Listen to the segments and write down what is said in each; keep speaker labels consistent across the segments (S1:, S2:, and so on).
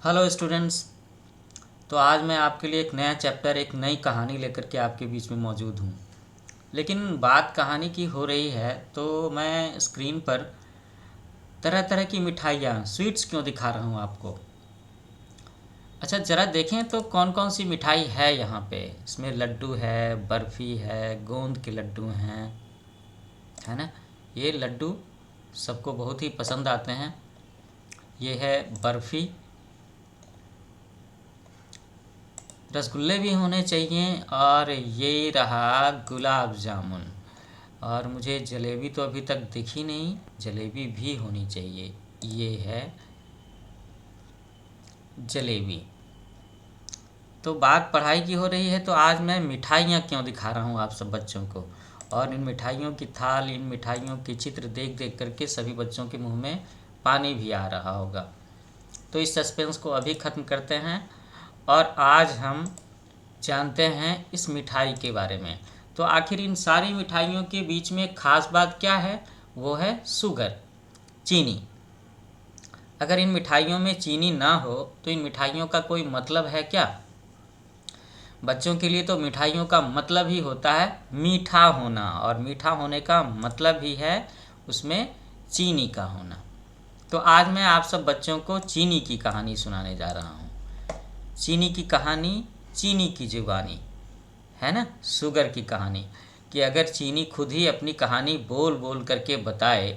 S1: Hello students. तो आज मैं आपके लिए एक नया चैप्टर, एक नई कहानी लेकर के आपके बीच में मौजूद हूँ। लेकिन बात कहानी की हो रही है तो मैं स्क्रीन पर तरह तरह की मिठाइयाँ, स्वीट्स क्यों दिखा रहा हूँ आपको। अच्छा, ज़रा देखें तो कौन कौन सी मिठाई है यहाँ पे। इसमें लड्डू है, बर्फ़ी है, गोंद के लड्डू हैं, है ना। ये लड्डू सबको बहुत ही पसंद आते हैं। ये है बर्फ़ी। रसगुल्ले भी होने चाहिए। और ये रहा गुलाब जामुन। और मुझे जलेबी तो अभी तक दिखी नहीं, जलेबी भी होनी चाहिए। ये है जलेबी। तो बात पढ़ाई की हो रही है तो आज मैं मिठाइयाँ क्यों दिखा रहा हूँ आप सब बच्चों को। और इन मिठाइयों की थाल, इन मिठाइयों के चित्र देख देख करके सभी बच्चों के मुंह में पानी भी आ रहा होगा। तो इस सस्पेंस को अभी ख़त्म करते हैं और आज हम जानते हैं इस मिठाई के बारे में। तो आखिर इन सारी मिठाइयों के बीच में खास बात क्या है? वो है शुगर, चीनी। अगर इन मिठाइयों में चीनी ना हो तो इन मिठाइयों का कोई मतलब है क्या? बच्चों के लिए तो मिठाइयों का मतलब ही होता है मीठा होना, और मीठा होने का मतलब ही है उसमें चीनी का होना। तो आज मैं आप सब बच्चों को चीनी की कहानी सुनाने जा रहा हूँ। चीनी की कहानी, चीनी की जुबानी, है ना। शुगर की कहानी कि अगर चीनी खुद ही अपनी कहानी बोल बोल करके बताए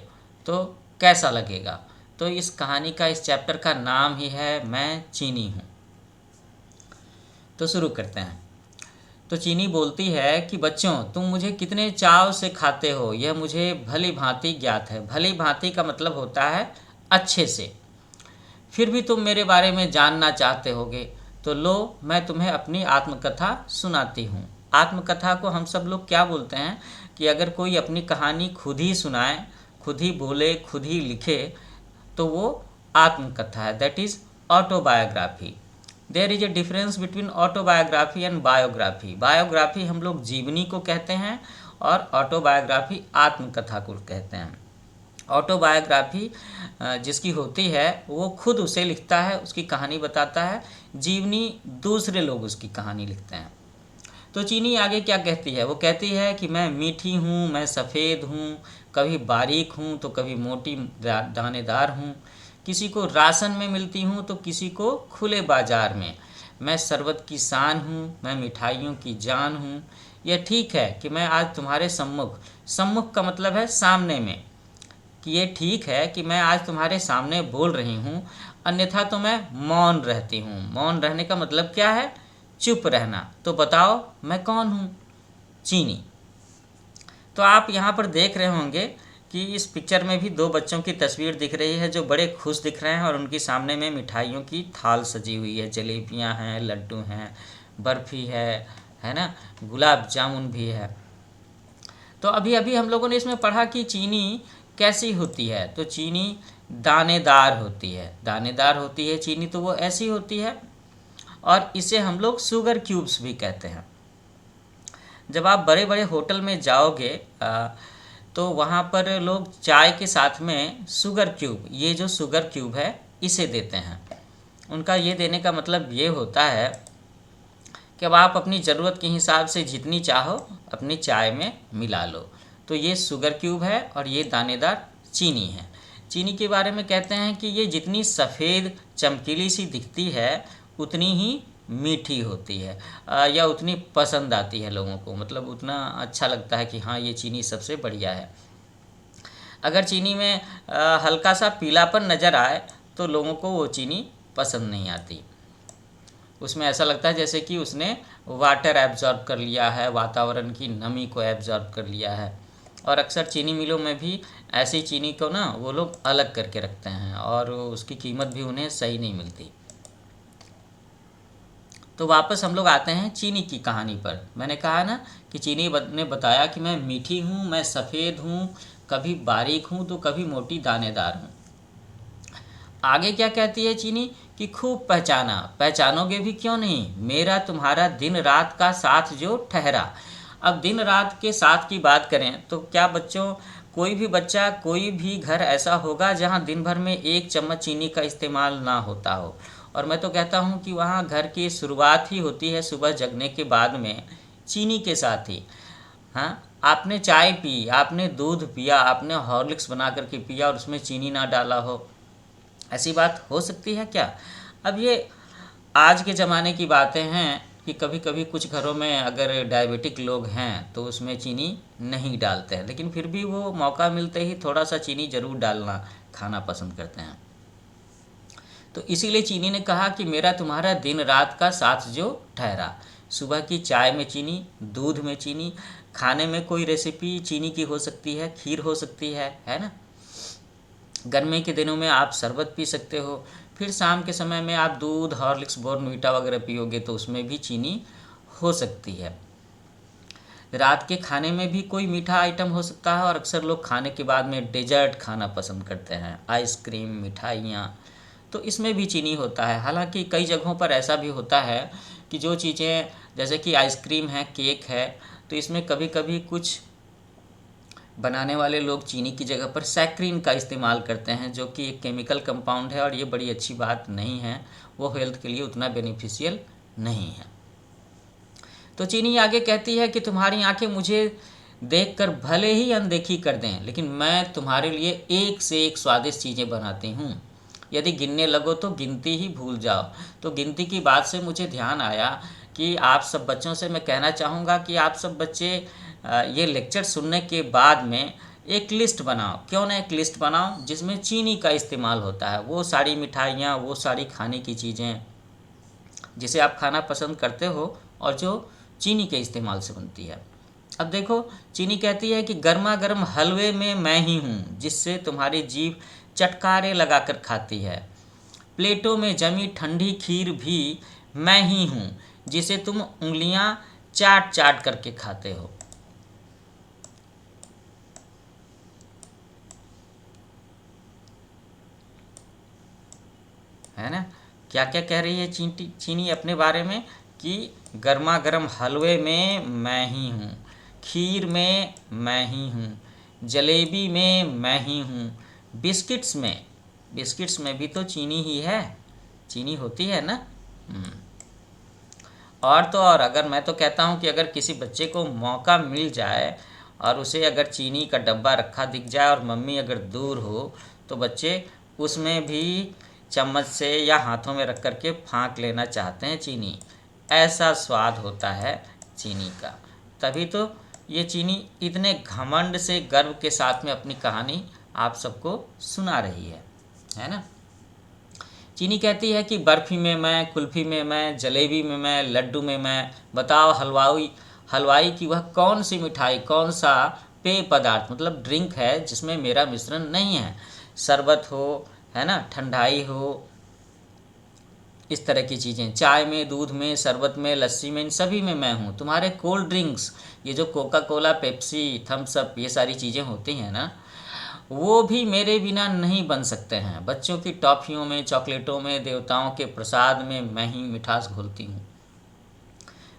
S1: तो कैसा लगेगा। तो इस कहानी का, इस चैप्टर का नाम ही है मैं चीनी हूँ। तो शुरू करते हैं। तो चीनी बोलती है कि बच्चों, तुम मुझे कितने चाव से खाते हो यह मुझे भली भांति ज्ञात है। भली भांति का मतलब होता है अच्छे से। फिर भी तुम मेरे बारे में जानना चाहते होगे, तो लो मैं तुम्हें अपनी आत्मकथा सुनाती हूँ। आत्मकथा को हम सब लोग क्या बोलते हैं कि अगर कोई अपनी कहानी खुद ही सुनाए, खुद ही बोले, खुद ही लिखे, तो वो आत्मकथा है। That is autobiography. There is a difference between autobiography and biography. Biography हम लोग जीवनी को कहते हैं और ऑटोबायोग्राफी आत्मकथा को कहते हैं। ऑटोबायोग्राफी जिसकी होती है वो खुद उसे लिखता है, उसकी कहानी बताता है। जीवनी दूसरे लोग उसकी कहानी लिखते हैं। तो चीनी आगे क्या कहती है? वो कहती है कि मैं मीठी हूँ, मैं सफ़ेद हूँ, कभी बारीक हूँ तो कभी मोटी दानेदार हूँ, किसी को राशन में मिलती हूँ तो किसी को खुले बाजार में। मैं शरबत की शान हूँ, मैं मिठाइयों की जान हूँ। यह ठीक है कि मैं आज तुम्हारे सम्मुख, सम्मुख का मतलब है सामने में, कि ये ठीक है कि मैं आज तुम्हारे सामने बोल रही हूँ, अन्यथा तो मैं मौन रहती हूँ। मौन रहने का मतलब क्या है? चुप रहना। तो बताओ मैं कौन हूँ? चीनी। तो आप यहाँ पर देख रहे होंगे कि इस पिक्चर में भी दो बच्चों की तस्वीर दिख रही है जो बड़े खुश दिख रहे हैं और उनके सामने में मिठाइयों की थाल सजी हुई है। जलेबियाँ हैं, लड्डू हैं, बर्फ़ी है ना, गुलाब जामुन भी है। तो अभी अभी हम लोगों ने इसमें पढ़ा कि चीनी कैसी होती है। तो चीनी दानेदार होती है। दानेदार होती है चीनी, तो वो ऐसी होती है। और इसे हम लोग शुगर क्यूब्स भी कहते हैं। जब आप बड़े बड़े होटल में जाओगे तो वहाँ पर लोग चाय के साथ में शुगर क्यूब, ये जो शुगर क्यूब है इसे देते हैं। उनका ये देने का मतलब ये होता है कि अब आप अपनी ज़रूरत के हिसाब से जितनी चाहो अपनी चाय में मिला लो। तो ये शुगर क्यूब है और ये दानेदार चीनी है। चीनी के बारे में कहते हैं कि ये जितनी सफ़ेद चमकीली सी दिखती है उतनी ही मीठी होती है, या उतनी पसंद आती है लोगों को। मतलब उतना अच्छा लगता है कि हाँ ये चीनी सबसे बढ़िया है। अगर चीनी में हल्का सा पीलापन नज़र आए तो लोगों को वो चीनी पसंद नहीं आती। उसमें ऐसा लगता है जैसे कि उसने वाटर एब्जॉर्ब कर लिया है, वातावरण की नमी को एब्जॉर्ब कर लिया है। और अक्सर चीनी मिलों में भी ऐसी चीनी को ना वो लोग अलग करके रखते हैं और उसकी कीमत भी उन्हें सही नहीं मिलती। तो वापस हम लोग आते हैं चीनी की कहानी पर। मैंने कहा ना कि चीनी ने बताया कि मैं मीठी हूँ, मैं सफ़ेद हूँ, कभी बारीक हूँ तो कभी मोटी दानेदार हूँ। आगे क्या कहती है चीनी कि खूब पहचाना, पहचानोगे भी क्यों नहीं, मेरा तुम्हारा दिन रात का साथ जो ठहरा। अब दिन रात के साथ की बात करें तो क्या बच्चों, कोई भी बच्चा, कोई भी घर ऐसा होगा जहां दिन भर में एक चम्मच चीनी का इस्तेमाल ना होता हो। और मैं तो कहता हूँ कि वहाँ घर की शुरुआत ही होती है सुबह जगने के बाद में चीनी के साथ ही। हाँ, आपने चाय पी, आपने दूध पिया, आपने हॉर्लिक्स बना करके पिया और उसमें चीनी ना डाला हो, ऐसी बात हो सकती है क्या? अब ये आज के ज़माने की बातें हैं कि कभी कभी कुछ घरों में अगर डायबिटिक लोग हैं तो उसमें चीनी नहीं डालते हैं, लेकिन फिर भी वो मौका मिलते ही थोड़ा सा चीनी ज़रूर डालना खाना पसंद करते हैं। तो इसीलिए चीनी ने कहा कि मेरा तुम्हारा दिन रात का साथ जो ठहरा, सुबह की चाय में चीनी, दूध में चीनी, खाने में कोई रेसिपी चीनी की हो सकती है, खीर हो सकती है ना। गर्मी के दिनों में आप शरबत पी सकते हो, फिर शाम के समय में आप दूध, हॉर्लिक्स, बॉर्नवीटा वगैरह पियोगे तो उसमें भी चीनी हो सकती है। रात के खाने में भी कोई मीठा आइटम हो सकता है, और अक्सर लोग खाने के बाद में डेजर्ट खाना पसंद करते हैं, आइसक्रीम, मिठाइयाँ, तो इसमें भी चीनी होता है। हालांकि कई जगहों पर ऐसा भी होता है कि जो चीज़ें जैसे कि आइसक्रीम है, केक है, तो इसमें कभी कभी कुछ बनाने वाले लोग चीनी की जगह पर सैक्रिन का इस्तेमाल करते हैं, जो कि एक केमिकल कंपाउंड है और ये बड़ी अच्छी बात नहीं है, वो हेल्थ के लिए उतना बेनिफिशियल नहीं है। तो चीनी आगे कहती है कि तुम्हारी आंखें मुझे देखकर भले ही अनदेखी कर दें, लेकिन मैं तुम्हारे लिए एक से एक स्वादिष्ट चीज़ें बनाती हूँ। यदि गिनने लगो तो गिनती ही भूल जाओ। तो गिनती की बात से मुझे ध्यान आया कि आप सब बच्चों से मैं कहना चाहूँगा कि आप सब बच्चे ये लेक्चर सुनने के बाद में एक लिस्ट बनाओ। क्यों ना एक लिस्ट बनाओ जिसमें चीनी का इस्तेमाल होता है, वो सारी मिठाइयाँ, वो सारी खाने की चीज़ें जिसे आप खाना पसंद करते हो और जो चीनी के इस्तेमाल से बनती है। अब देखो, चीनी कहती है कि गर्मा गर्म हलवे में मैं ही हूँ जिससे तुम्हारी जीभ चटकारे लगाकर खाती है। प्लेटों में जमी ठंडी खीर भी मैं ही हूँ जिसे तुम उंगलियां चाट चाट करके खाते हो। है ना? क्या क्या कह रही है चीनी अपने बारे में कि गर्मा गर्म हलवे में मैं ही हूँ, खीर में मैं ही हूँ, जलेबी में मैं ही हूँ, बिस्किट्स में भी तो चीनी ही है, चीनी होती है ना। और तो और, अगर मैं तो कहता हूँ कि अगर किसी बच्चे को मौका मिल जाए और उसे अगर चीनी का डब्बा रखा दिख जाए और मम्मी अगर दूर हो तो बच्चे उसमें भी चम्मच से या हाथों में रख कर के फाँक लेना चाहते हैं चीनी। ऐसा स्वाद होता है चीनी का। तभी तो ये चीनी इतने घमंड से गर्व के साथ में अपनी कहानी आप सबको सुना रही है ना। चीनी कहती है कि बर्फ़ी में मैं, कुल्फ़ी में मैं, जलेबी में मैं, लड्डू में मैं। बताओ हलवाई की वह कौन सी मिठाई, कौन सा पेय पदार्थ, मतलब ड्रिंक है जिसमें मेरा मिश्रण नहीं है। शरबत हो, है ना, ठंडाई हो, इस तरह की चीज़ें, चाय में, दूध में, शरबत में, लस्सी में, इन सभी में मैं हूँ। तुम्हारे कोल्ड ड्रिंक्स, ये जो Coca Cola, Pepsi, Thums Up, ये सारी चीज़ें होती हैं ना, वो भी मेरे बिना नहीं बन सकते हैं। बच्चों की टॉफ़ियों में, चॉकलेटों में, देवताओं के प्रसाद में मैं ही मिठास घोलती हूँ।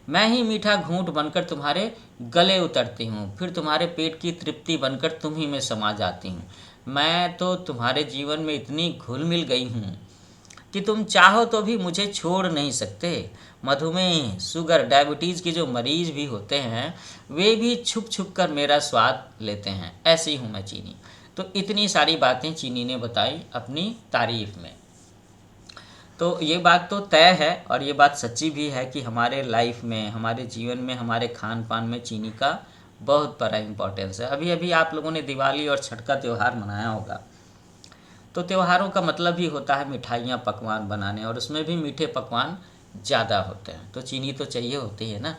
S1: मैं ही मीठा घूंट बनकर तुम्हारे गले उतरती हूँ, फिर तुम्हारे पेट की तृप्ति बनकर तुम ही में समा जाती हूँ। मैं तो तुम्हारे जीवन में इतनी घुल मिल गई हूँ कि तुम चाहो तो भी मुझे छोड़ नहीं सकते। मधुमेह, शुगर, डायबिटीज़ के जो मरीज भी होते हैं वे भी छुप छुप कर मेरा स्वाद लेते हैं। ऐसी हूँ मैं चीनी। तो इतनी सारी बातें चीनी ने बताई अपनी तारीफ में। तो ये बात तो तय है और ये बात सच्ची भी है कि हमारे लाइफ में, हमारे जीवन में, हमारे खान पान में चीनी का बहुत बड़ा इम्पोर्टेंस है। अभी अभी आप लोगों ने दिवाली और छठ का त्यौहार मनाया होगा, तो त्योहारों का मतलब ही होता है मिठाइयाँ, पकवान बनाने, और उसमें भी मीठे पकवान ज़्यादा होते हैं, तो चीनी तो चाहिए होती है ना।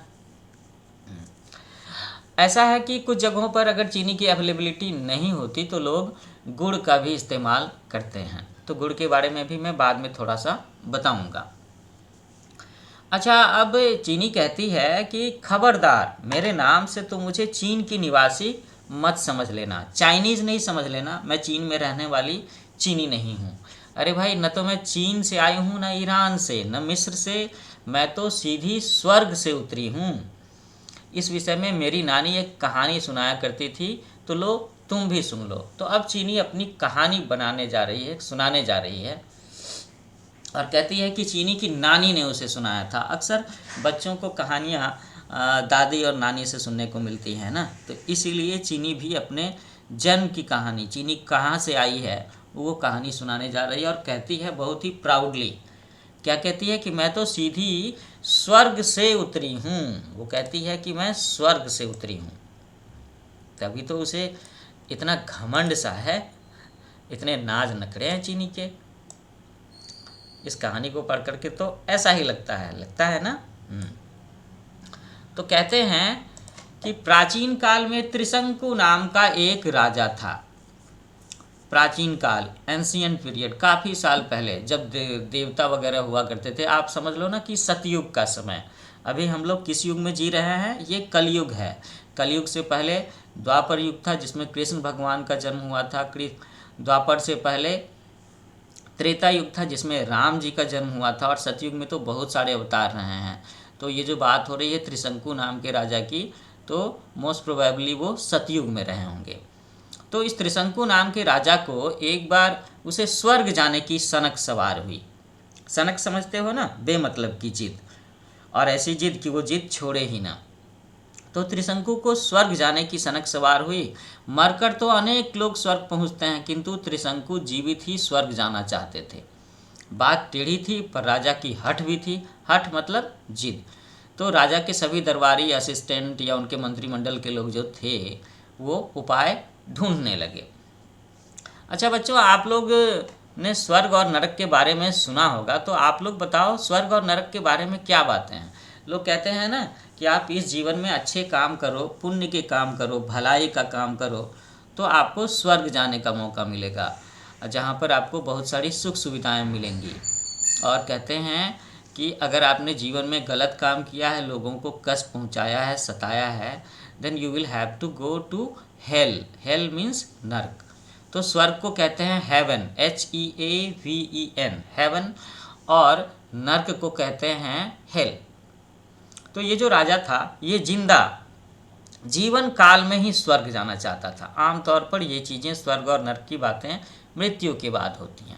S1: ऐसा है कि कुछ जगहों पर अगर चीनी की अवेलेबिलिटी नहीं होती तो लोग गुड़ का भी इस्तेमाल करते हैं, तो गुड़ के बारे में भी मैं बाद में थोड़ा सा बताऊंगा। अच्छा, अब चीनी कहती है कि खबरदार, मेरे नाम से तो मुझे चीन की निवासी मत समझ लेना, चाइनीज़ नहीं समझ लेना। मैं चीन में रहने वाली चीनी नहीं हूँ। अरे भाई, न तो मैं चीन से आई हूँ, न ईरान से, न मिस्र से, मैं तो सीधी स्वर्ग से उतरी हूँ। इस विषय में मेरी नानी एक कहानी सुनाया करती थी, तो लो तुम भी सुन लो। तो अब चीनी अपनी कहानी बनाने जा रही है, सुनाने जा रही है। और कहती है कि चीनी की नानी ने उसे सुनाया था। अक्सर बच्चों को कहानियाँ दादी और नानी से सुनने को मिलती हैं ना, तो इसीलिए चीनी भी अपने जन्म की कहानी, चीनी कहाँ से आई है वो कहानी सुनाने जा रही है। और कहती है बहुत ही प्राउडली, क्या कहती है कि मैं तो सीधी स्वर्ग से उतरी हूँ। वो कहती है कि मैं स्वर्ग से उतरी हूँ। तभी तो उसे इतना घमंड सा है, इतने नाज नखरे हैं चीनी के। इस कहानी को पढ़ करके तो ऐसा ही लगता है ना। तो कहते हैं कि प्राचीन काल में त्रिशंकु नाम का एक राजा था। प्राचीन काल, एंशियंट पीरियड, काफ़ी साल पहले, जब देवता वगैरह हुआ करते थे। आप समझ लो ना कि सतयुग का समय। अभी हम लोग किस युग में जी रहे हैं? ये कलयुग है। कलयुग से पहले द्वापर युग था जिसमें कृष्ण भगवान का जन्म हुआ था। द्वापर से पहले त्रेता युग था जिसमें राम जी का जन्म हुआ था। और सतयुग में तो बहुत सारे अवतार रहे हैं। तो ये जो बात हो रही है त्रिशंकु नाम के राजा की, तो मोस्ट प्रोबेबली वो सतयुग में रहे होंगे। तो इस त्रिशंकु नाम के राजा को एक बार उसे स्वर्ग जाने की सनक सवार हुई। सनक समझते हो ना, बेमतलब की जिद, और ऐसी जिद कि वो जिद छोड़े ही ना। तो त्रिशंकु को स्वर्ग जाने की सनक सवार हुई। मरकर तो अनेक लोग स्वर्ग पहुंचते हैं, किंतु त्रिशंकु जीवित ही स्वर्ग जाना चाहते थे। बात टेढ़ी थी पर राजा की हठ भी थी। हठ मतलब जिद। तो राजा के सभी दरबारी, असिस्टेंट या उनके मंत्रिमंडल के लोग जो थे वो उपाय ढूंढने लगे। अच्छा बच्चों, आप लोग ने स्वर्ग और नरक के बारे में सुना होगा, तो आप लोग बताओ स्वर्ग और नरक के बारे में क्या बातें हैं। लोग कहते हैं ना कि आप इस जीवन में अच्छे काम करो, पुण्य के काम करो, भलाई का काम करो, तो आपको स्वर्ग जाने का मौका मिलेगा, जहाँ पर आपको बहुत सारी सुख सुविधाएं मिलेंगी। और कहते हैं कि अगर आपने जीवन में गलत काम किया है, लोगों को कष्ट पहुँचाया है, सताया है, then you will have to go to hell. Hell means नर्क। तो स्वर्ग को कहते हैं हेवन, HEAVEN, हेवन, और नर्क को कहते हैं हेल। तो ये जो राजा था ये जिंदा जीवन काल में ही स्वर्ग जाना चाहता था। आमतौर पर ये चीज़ें, स्वर्ग और नर्क की बातें, मृत्यु के बाद होती हैं।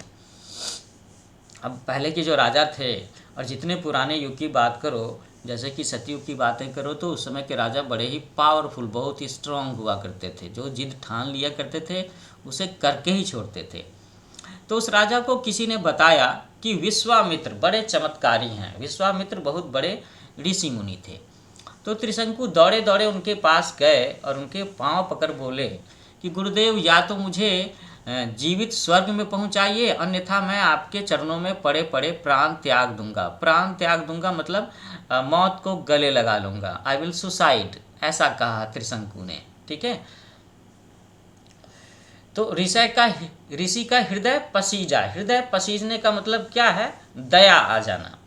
S1: अब पहले के जो राजा थे, और जितने पुराने युग की बात करो, जैसे कि सतयुग की बातें करो, तो उस समय के राजा बड़े ही पावरफुल, बहुत ही स्ट्रांग हुआ करते थे। जो जिद ठान लिया करते थे उसे करके ही छोड़ते थे। तो उस राजा को किसी ने बताया कि विश्वामित्र बड़े चमत्कारी हैं। विश्वामित्र बहुत बड़े ऋषि मुनि थे। तो त्रिशंकु दौड़े दौड़े उनके पास गए और उनके पांव पकड़ बोले कि गुरुदेव, या तो मुझे जीवित स्वर्ग में पहुंचाइए, अन्यथा मैं आपके चरणों में पड़े पड़े प्राण त्याग दूंगा। प्राण त्याग दूंगा मतलब मौत को गले लगा लूंगा, आई विल सुसाइड, ऐसा कहा त्रिशंकु ने। ठीक है। तो ऋषि का हृदय पसीजा। हृदय पसीजने का मतलब क्या है? दया आ जाना।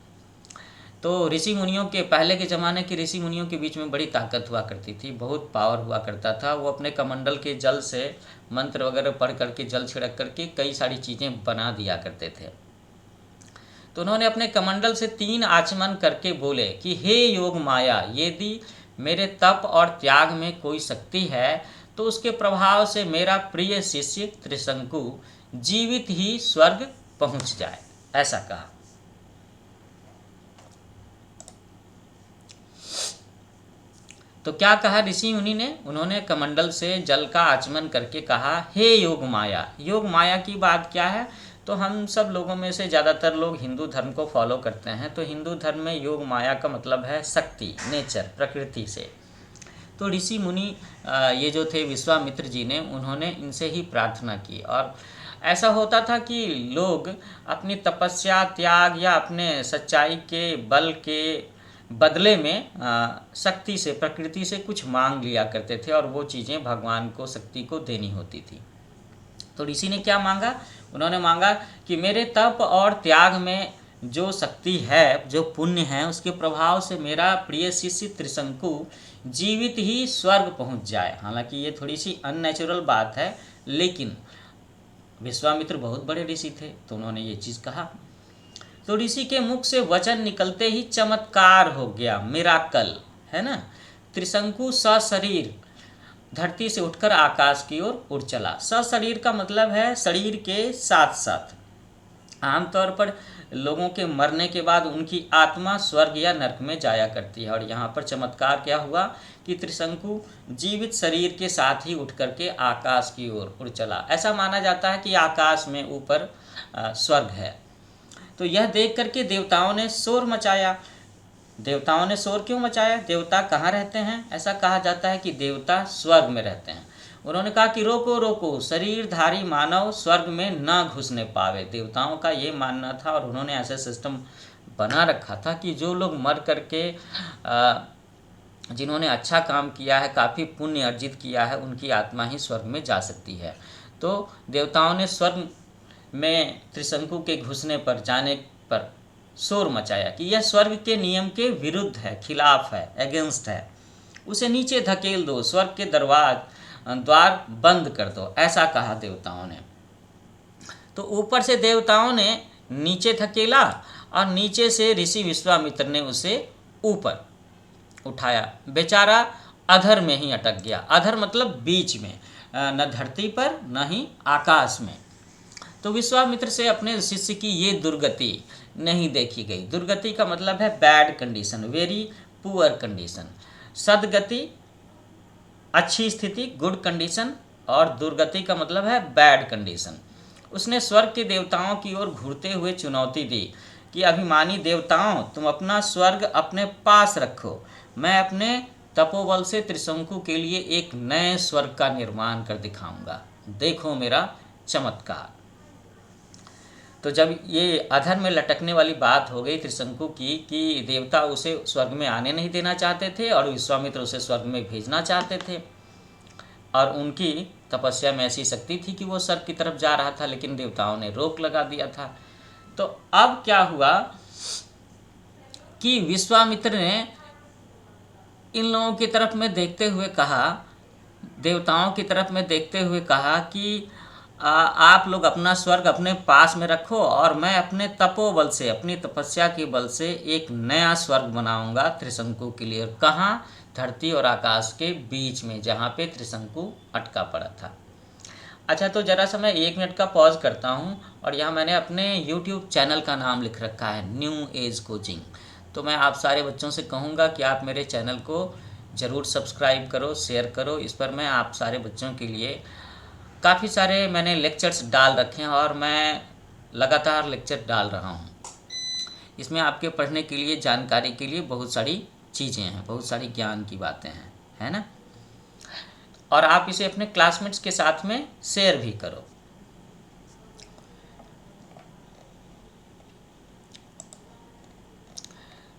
S1: तो ऋषि मुनियों के, पहले के ज़माने के ऋषि मुनियों के बीच में बड़ी ताकत हुआ करती थी, बहुत पावर हुआ करता था। वो अपने कमंडल के जल से मंत्र वगैरह पढ़ करके, जल छिड़क करके कई सारी चीज़ें बना दिया करते थे। तो उन्होंने अपने कमंडल से 3 आचमन करके बोले कि हे योग माया, यदि मेरे तप और त्याग में कोई शक्ति है तो उसके प्रभाव से मेरा प्रिय शिष्य त्रिशंकु जीवित ही स्वर्ग पहुंच जाए, ऐसा कहा। तो क्या कहा ऋषि मुनि ने? उन्होंने कमंडल से जल का आचमन करके कहा, हे योग माया। योग माया की बात क्या है? तो हम सब लोगों में से ज़्यादातर लोग हिंदू धर्म को फॉलो करते हैं। तो हिंदू धर्म में योग माया का मतलब है शक्ति, नेचर, प्रकृति से। तो ऋषि मुनि ये जो थे विश्वामित्र जी ने, उन्होंने इनसे ही प्रार्थना की। और ऐसा होता था कि लोग अपनी तपस्या, त्याग या अपने सच्चाई के बल के बदले में शक्ति से, प्रकृति से कुछ मांग लिया करते थे, और वो चीज़ें भगवान को, शक्ति को देनी होती थी। तो ऋषि ने क्या मांगा? उन्होंने मांगा कि मेरे तप और त्याग में जो शक्ति है, जो पुण्य है, उसके प्रभाव से मेरा प्रिय शिष्य त्रिशंकु जीवित ही स्वर्ग पहुंच जाए। हालांकि ये थोड़ी सी अननेचुरल बात है, लेकिन विश्वामित्र बहुत बड़े ऋषि थे तो उन्होंने ये चीज़ कहा। तो ऋषि के मुख से वचन निकलते ही चमत्कार हो गया, मिराकल, है ना। त्रिशंकु सशरीर धरती से उठकर आकाश की ओर उड़ चला। सशरीर का मतलब है शरीर के साथ साथ, आमतौर पर लोगों के मरने के बाद उनकी आत्मा स्वर्ग या नरक में जाया करती है। और यहाँ पर चमत्कार क्या हुआ कि त्रिशंकु जीवित शरीर के साथ ही उठ करके आकाश की ओर उड़ चला। ऐसा माना जाता है कि आकाश में ऊपर स्वर्ग है। तो यह देख करके देवताओं ने शोर मचाया। देवताओं ने शोर क्यों मचाया? देवता कहाँ रहते हैं? ऐसा कहा जाता है कि देवता स्वर्ग में रहते हैं। उन्होंने कहा कि रोको रोको, शरीरधारी मानव स्वर्ग में न घुसने पावे। देवताओं का ये मानना था और उन्होंने ऐसा सिस्टम बना रखा था कि जो लोग मर करके जिन्होंने अच्छा काम किया है, काफ़ी पुण्य अर्जित किया है, उनकी आत्मा ही स्वर्ग में जा सकती है। तो देवताओं ने स्वर्ग में त्रिशंकु के घुसने पर, जाने पर शोर मचाया कि यह स्वर्ग के नियम के विरुद्ध है, खिलाफ है, अगेंस्ट है, उसे नीचे धकेल दो, स्वर्ग के द्वार बंद कर दो, ऐसा कहा देवताओं ने। तो ऊपर से देवताओं ने नीचे धकेला और नीचे से ऋषि विश्वामित्र ने उसे ऊपर उठाया। बेचारा अधर में ही अटक गया। अधर मतलब बीच में, न धरती पर न ही आकाश में। तो विश्वामित्र से अपने शिष्य की ये दुर्गति नहीं देखी गई। दुर्गति का मतलब है bad condition, very poor condition. सदगति अच्छी स्थिति, गुड कंडीशन, और दुर्गति का मतलब है बैड कंडीशन। उसने स्वर्ग के देवताओं की ओर घूरते हुए चुनौती दी कि अभिमानी देवताओं, तुम अपना स्वर्ग अपने पास रखो, मैं अपने तपोबल से त्रिशंकु के लिए एक नए स्वर्ग का निर्माण कर दिखाऊंगा, देखो मेरा चमत्कार। तो जब ये अधर में लटकने वाली बात हो गई त्रिशंकु की कि देवता उसे स्वर्ग में आने नहीं देना चाहते थे और विश्वामित्र उसे स्वर्ग में भेजना चाहते थे, और उनकी तपस्या में ऐसी शक्ति थी कि वो स्वर्ग की तरफ जा रहा था, लेकिन देवताओं ने रोक लगा दिया था। तो अब क्या हुआ कि विश्वामित्र ने इन लोगों की तरफ में देखते हुए कहा, देवताओं की तरफ में देखते हुए कहा कि आप लोग अपना स्वर्ग अपने पास में रखो और मैं अपने तपोबल से, अपनी तपस्या के बल से एक नया स्वर्ग बनाऊंगा त्रिशंकु के लिए। कहाँ? धरती और आकाश के बीच में, जहाँ पे त्रिशंकु अटका पड़ा था। अच्छा, तो जरा सा मैं 1 मिनट का पॉज करता हूँ और यहाँ मैंने अपने YouTube चैनल का नाम लिख रखा है, न्यू एज कोचिंग। तो मैं आप सारे बच्चों से कहूँगा कि आप मेरे चैनल को ज़रूर सब्सक्राइब करो, शेयर करो। इस पर मैं आप सारे बच्चों के लिए काफ़ी सारे मैंने लेक्चर्स डाल रखे हैं और मैं लगातार लेक्चर डाल रहा हूँ। इसमें आपके पढ़ने के लिए, जानकारी के लिए बहुत सारी चीज़ें हैं, बहुत सारी ज्ञान की बातें हैं, है ना। और आप इसे अपने क्लासमेट्स के साथ में शेयर भी करो।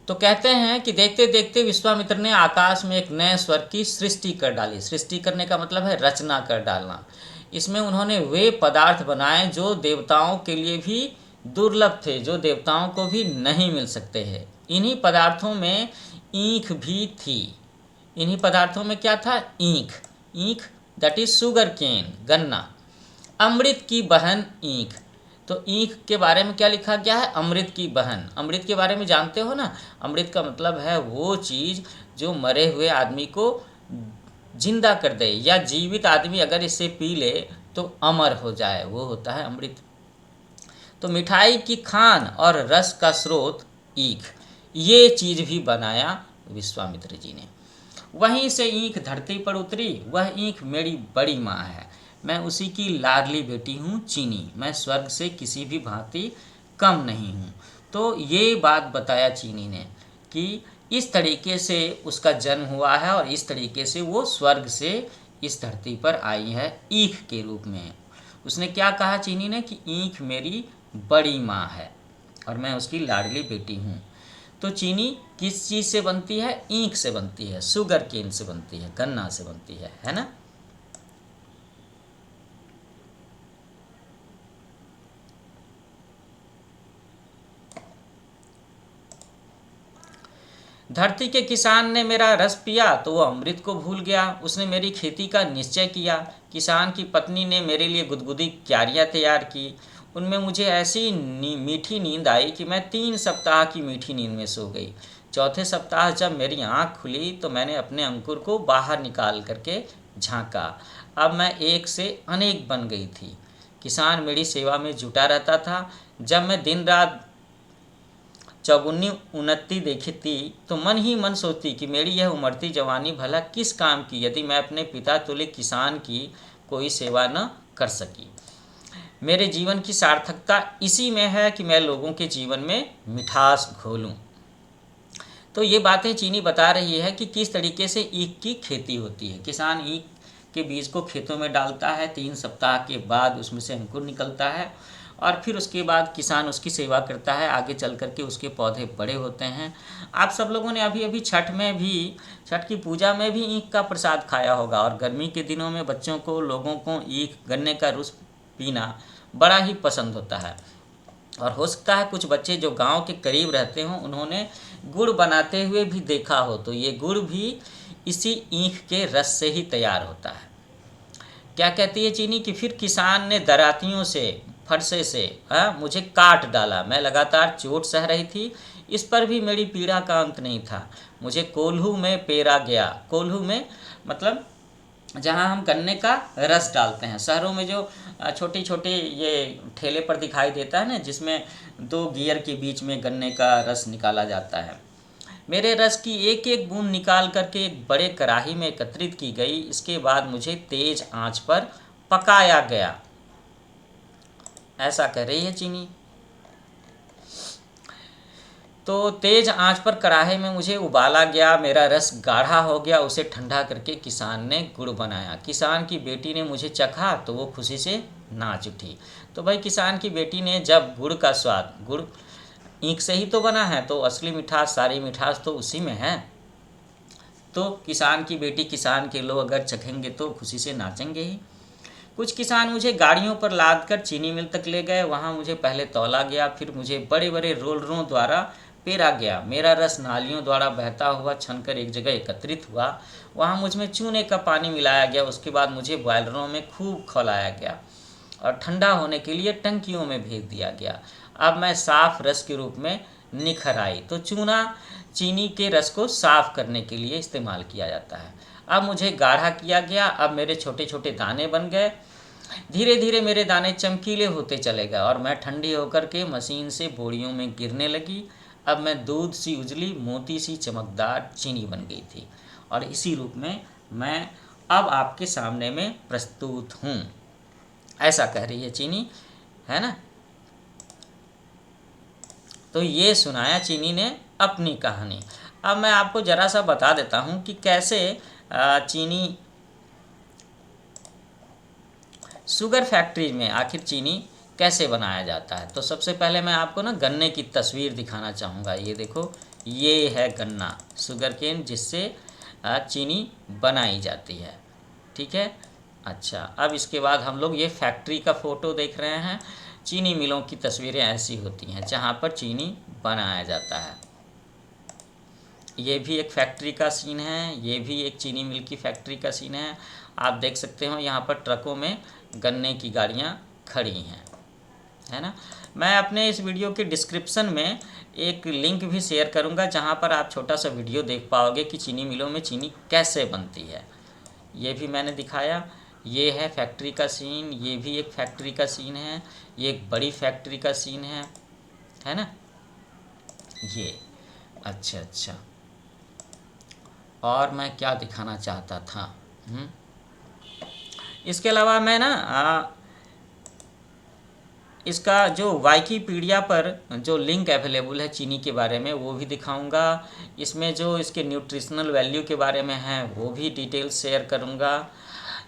S1: तो कहते हैं कि देखते देखते विश्वामित्र ने आकाश में एक नए स्वर्ग की सृष्टि कर डाली। सृष्टि करने का मतलब है रचना कर डालना। इसमें उन्होंने वे पदार्थ बनाए जो देवताओं के लिए भी दुर्लभ थे, जो देवताओं को भी नहीं मिल सकते हैं। इन्हीं पदार्थों में ईख भी थी। इन्हीं पदार्थों में क्या था? ईख। ईख दैट इज शुगर केन, गन्ना। अमृत की बहन ईख। तो ईख के बारे में क्या लिखा गया है? अमृत की बहन। अमृत के बारे में जानते हो ना? अमृत का मतलब है वो चीज़ जो मरे हुए आदमी को जिंदा कर दे, या जीवित आदमी अगर इसे पी ले तो अमर हो जाए, वो होता है अमृत। तो मिठाई की खान और रस का स्रोत ईख, ये चीज़ भी बनाया विश्वामित्र जी ने। वहीं से ईख धरती पर उतरी। वह ईख मेरी बड़ी माँ है, मैं उसी की लाडली बेटी हूँ चीनी। मैं स्वर्ग से किसी भी भांति कम नहीं हूँ। तो ये बात बताया चीनी ने कि इस तरीके से उसका जन्म हुआ है और इस तरीके से वो स्वर्ग से इस धरती पर आई है ईख के रूप में। उसने क्या कहा चीनी ने? कि ईख मेरी बड़ी माँ है और मैं उसकी लाडली बेटी हूँ। तो चीनी किस चीज़ से बनती है? ईख से बनती है, शुगर केन से बनती है, गन्ना से बनती है ना। धरती के किसान ने मेरा रस पिया तो वो अमृत को भूल गया। उसने मेरी खेती का निश्चय किया। किसान की पत्नी ने मेरे लिए गुदगुदी क्यारियाँ तैयार की। उनमें मुझे ऐसी मीठी नींद आई कि मैं 3 सप्ताह की मीठी नींद में सो गई। चौथे सप्ताह जब मेरी आँख खुली तो मैंने अपने अंकुर को बाहर निकाल करके झाँका। अब मैं एक से अनेक बन गई थी। किसान मेरी सेवा में जुटा रहता था। जब मैं दिन रात चौगुनी उन्नति देखती तो मन ही मन सोचती कि मेरी यह उमड़ती जवानी भला किस काम की, यदि मैं अपने पिता तुल्य किसान की कोई सेवा न कर सकी। मेरे जीवन की सार्थकता इसी में है कि मैं लोगों के जीवन में मिठास घोलूं। तो ये बातें चीनी बता रही है कि किस तरीके से ईख की खेती होती है। किसान ईख के बीज को खेतों में डालता है, 3 सप्ताह के बाद उसमें से अंकुर निकलता है और फिर उसके बाद किसान उसकी सेवा करता है, आगे चल कर के उसके पौधे बड़े होते हैं। आप सब लोगों ने अभी अभी छठ की पूजा में भी ईख का प्रसाद खाया होगा, और गर्मी के दिनों में बच्चों को, लोगों को ईख, गन्ने का रस पीना बड़ा ही पसंद होता है। और हो सकता है कुछ बच्चे जो गांव के करीब रहते हों, उन्होंने गुड़ बनाते हुए भी देखा हो। तो ये गुड़ भी इसी ईख के रस से ही तैयार होता है। क्या कहती है चीनी कि फिर किसान ने दरातियों से, फरसे से मुझे काट डाला। मैं लगातार चोट सह रही थी, इस पर भी मेरी पीड़ा का अंत नहीं था। मुझे कोल्हू में पेरा गया। कोल्हू में मतलब जहाँ हम गन्ने का रस डालते हैं। शहरों में जो छोटे छोटे ये ठेले पर दिखाई देता है ना, जिसमें 2 गियर के बीच में गन्ने का रस निकाला जाता है। मेरे रस की एक एक बूंद निकाल करके एक बड़े कढ़ाई में एकत्रित की गई। इसके बाद मुझे तेज आंच पर पकाया गया। ऐसा कह रही है चीनी। तो तेज आंच पर कढ़ाई में मुझे उबाला गया, मेरा रस गाढ़ा हो गया। उसे ठंडा करके किसान ने गुड़ बनाया। किसान की बेटी ने मुझे चखा तो वो खुशी से नाच उठी। तो भाई किसान की बेटी ने जब गुड़ का स्वाद, गुड़ ईख से ही तो बना है, तो असली मिठास, सारी मिठास तो उसी में है। तो किसान की बेटी, किसान के लोग अगर चखेंगे तो खुशी से नाचेंगे ही। कुछ किसान मुझे गाड़ियों पर लाद कर चीनी मिल तक ले गए। वहाँ मुझे पहले तौला गया, फिर मुझे बड़े बड़े रोलरों द्वारा पेरा गया। मेरा रस नालियों द्वारा बहता हुआ छनकर एक जगह एकत्रित हुआ। वहाँ मुझ में चूने का पानी मिलाया गया। उसके बाद मुझे बॉयलरों में खूब खौलाया गया और ठंडा होने के लिए टंकियों में भेज दिया गया। अब मैं साफ रस के रूप में निखर आई। तो चूना चीनी के रस को साफ करने के लिए इस्तेमाल किया जाता है। अब मुझे गाढ़ा किया गया। अब मेरे छोटे छोटे दाने बन गए। धीरे धीरे मेरे दाने चमकीले होते चले गए और मैं ठंडी होकर के मशीन से बोरियों में गिरने लगी। अब मैं दूध सी उजली, मोती सी चमकदार चीनी बन गई थी और इसी रूप में मैं अब आपके सामने में प्रस्तुत हूँ। ऐसा कह रही है चीनी, है ना। तो ये सुनाया चीनी ने अपनी कहानी। अब मैं आपको ज़रा सा बता देता हूँ कि कैसे चीनी शुगर फैक्ट्री में आखिर चीनी कैसे बनाया जाता है। तो सबसे पहले मैं आपको ना गन्ने की तस्वीर दिखाना चाहूँगा। ये देखो, ये है गन्ना, शुगर केन, जिससे चीनी बनाई जाती है। ठीक है। अच्छा, अब इसके बाद हम लोग ये फैक्ट्री का फ़ोटो देख रहे हैं। चीनी मिलों की तस्वीरें ऐसी होती हैं जहाँ पर चीनी बनाया जाता है। ये भी एक फैक्ट्री का सीन है, ये भी एक चीनी मिल की फैक्ट्री का सीन है। आप देख सकते हो यहाँ पर ट्रकों में गन्ने की गाड़ियाँ खड़ी हैं, है ना। मैं अपने इस वीडियो के डिस्क्रिप्शन में एक लिंक भी शेयर करूँगा जहाँ पर आप छोटा सा वीडियो देख पाओगे कि चीनी मिलों में चीनी कैसे बनती है। ये भी मैंने दिखाया। ये है फैक्ट्री का सीन, ये भी एक फैक्ट्री का सीन है, ये एक बड़ी फैक्ट्री का सीन है ना ये। अच्छा, और मैं क्या दिखाना चाहता था, इसके अलावा मैं ना इसका जो विकिपीडिया पर जो लिंक अवेलेबल है चीनी के बारे में वो भी दिखाऊंगा। इसमें जो इसके न्यूट्रिशनल वैल्यू के बारे में है वो भी डिटेल्स शेयर करूंगा।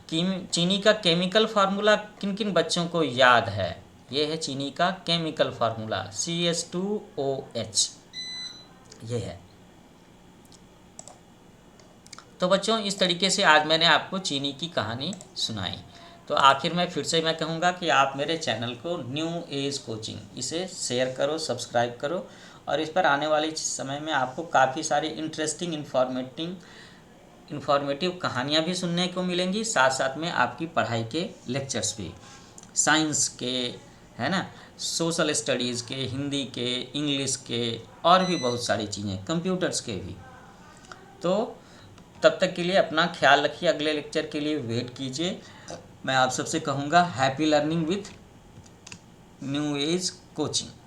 S1: चीनी का केमिकल फार्मूला किन किन बच्चों को याद है? ये है चीनी का केमिकल फार्मूला CH2OH, ये है। तो बच्चों, इस तरीके से आज मैंने आपको चीनी की कहानी सुनाई। तो आखिर में फिर से मैं कहूँगा कि आप मेरे चैनल को न्यू एज कोचिंग इसे शेयर करो, सब्सक्राइब करो, और इस पर आने वाले समय में आपको काफ़ी सारी इंटरेस्टिंग इन्फॉर्मेटिव कहानियाँ भी सुनने को मिलेंगी। साथ साथ में आपकी पढ़ाई के लेक्चर्स भी, साइंस के, है ना, सोशल स्टडीज़ के, हिंदी के, इंग्लिश के, और भी बहुत सारी चीज़ें, कंप्यूटर्स के भी। तो तब तक के लिए अपना ख्याल रखिए। अगले लेक्चर के लिए वेट कीजिए। मैं आप सबसे कहूँगा happy learning with new age coaching.